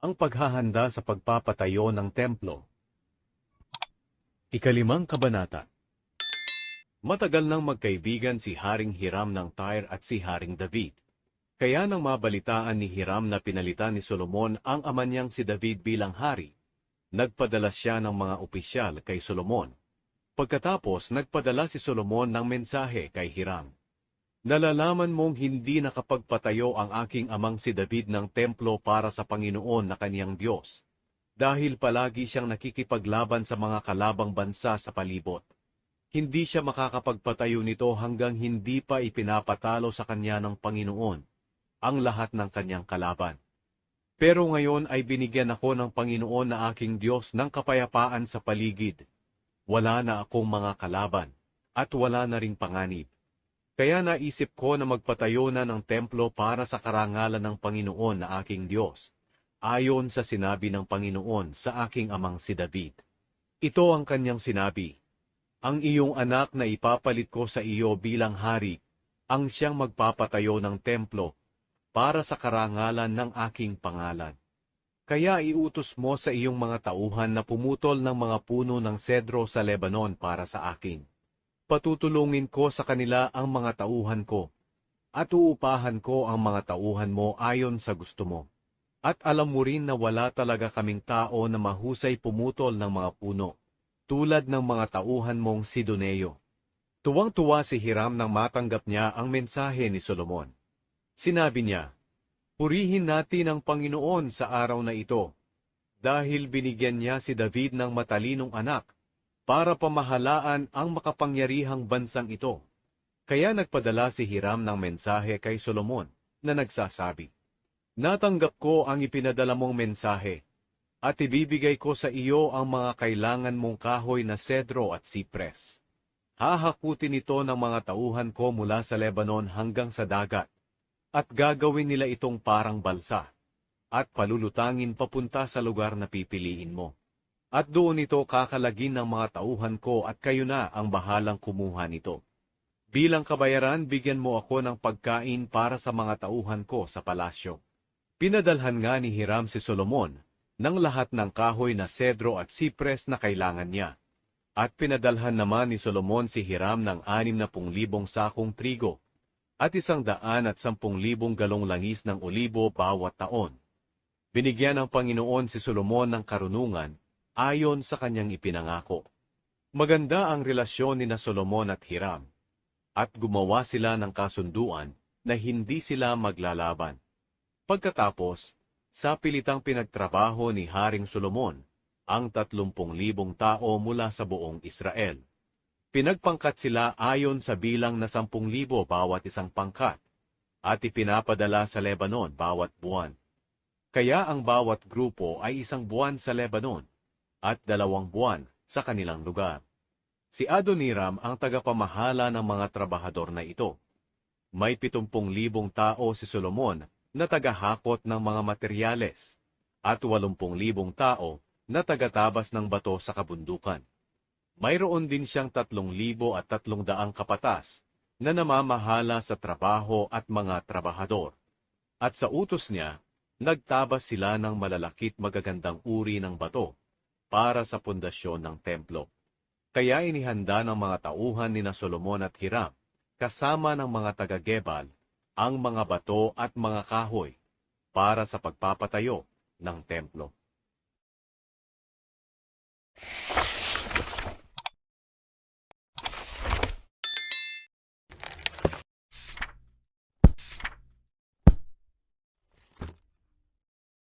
Ang paghahanda sa pagpapatayo ng templo. Ikalimang kabanata. Matagal nang magkaibigan si Haring Hiram ng Tyre at si Haring David. Kaya nang mabalitaan ni Hiram na pinalitan ni Solomon ang ama niyang si David bilang hari, nagpadala siya ng mga opisyal kay Solomon. Pagkatapos nagpadala si Solomon ng mensahe kay Hiram. Nalalaman mong hindi nakapagpatayo ang aking amang si David ng templo para sa Panginoon na kaniyang Diyos, dahil palagi siyang nakikipaglaban sa mga kalabang bansa sa palibot. Hindi siya makakapagpatayo nito hanggang hindi pa ipinapatalo sa kanya ng Panginoon ang lahat ng kanyang kalaban. Pero ngayon ay binigyan ako ng Panginoon na aking Diyos ng kapayapaan sa paligid. Wala na akong mga kalaban, at wala na ring panganib. Kaya naisip ko na magpatayo na ng templo para sa karangalan ng Panginoon na aking Diyos, ayon sa sinabi ng Panginoon sa aking amang si David. Ito ang kanyang sinabi, ang iyong anak na ipapalit ko sa iyo bilang hari, ang siyang magpapatayo ng templo para sa karangalan ng aking pangalan. Kaya iutos mo sa iyong mga tauhan na pumutol ng mga puno ng sedro sa Lebanon para sa akin. Patutulungin ko sa kanila ang mga tauhan ko, at uupahan ko ang mga tauhan mo ayon sa gusto mo. At alam mo rin na wala talaga kaming tao na mahusay pumutol ng mga puno, tulad ng mga tauhan mong Sidoneo. Tuwang-tuwa si Hiram nang matanggap niya ang mensahe ni Solomon. Sinabi niya, purihin natin ang Panginoon sa araw na ito, dahil binigyan niya si David ng matalinong anak, para pamahalaan ang makapangyarihang bansang ito. Kaya nagpadala si Hiram ng mensahe kay Solomon na nagsasabi, natanggap ko ang ipinadala mong mensahe, at ibibigay ko sa iyo ang mga kailangan mong kahoy na sedro at sipres. Hahakutin ito ng mga tauhan ko mula sa Lebanon hanggang sa dagat, at gagawin nila itong parang balsa, at palulutangin papunta sa lugar na pipiliin mo. At doon ito kakalagin ng mga tauhan ko at kayo na ang bahalang kumuha nito. Bilang kabayaran, bigyan mo ako ng pagkain para sa mga tauhan ko sa palasyo. Pinadalhan nga ni Hiram si Solomon ng lahat ng kahoy na sedro at sipres na kailangan niya. At pinadalhan naman ni Solomon si Hiram ng 60,000 sakong trigo at 110,000 galong langis ng olibo bawat taon. Binigyan ng Panginoon si Solomon ng karunungan ayon sa kanyang ipinangako. Maganda ang relasyon ni Solomon at Hiram, at gumawa sila ng kasunduan na hindi sila maglalaban. Pagkatapos, sa pilitang pinagtrabaho ni Haring Solomon, ang 30,000 tao mula sa buong Israel. Pinagpangkat sila ayon sa bilang na 10,000 bawat isang pangkat, at ipinapadala sa Lebanon bawat buwan. Kaya ang bawat grupo ay 1 buwan sa Lebanon, at 2 buwan sa kanilang lugar. Si Adoniram ang tagapamahala ng mga trabahador na ito. May 70,000 tao si Solomon na tagahakot ng mga materyales, at 80,000 tao na tagatabas ng bato sa kabundukan. Mayroon din siyang 3,300 kapatas na namamahala sa trabaho at mga trabahador. At sa utos niya, nagtabas sila ng malalakit magagandang uri ng bato para sa pundasyon ng templo. Kaya inihanda ng mga tauhan ni Solomon at Hiram, kasama ng mga taga-Gebal, ang mga bato at mga kahoy para sa pagpapatayo ng templo.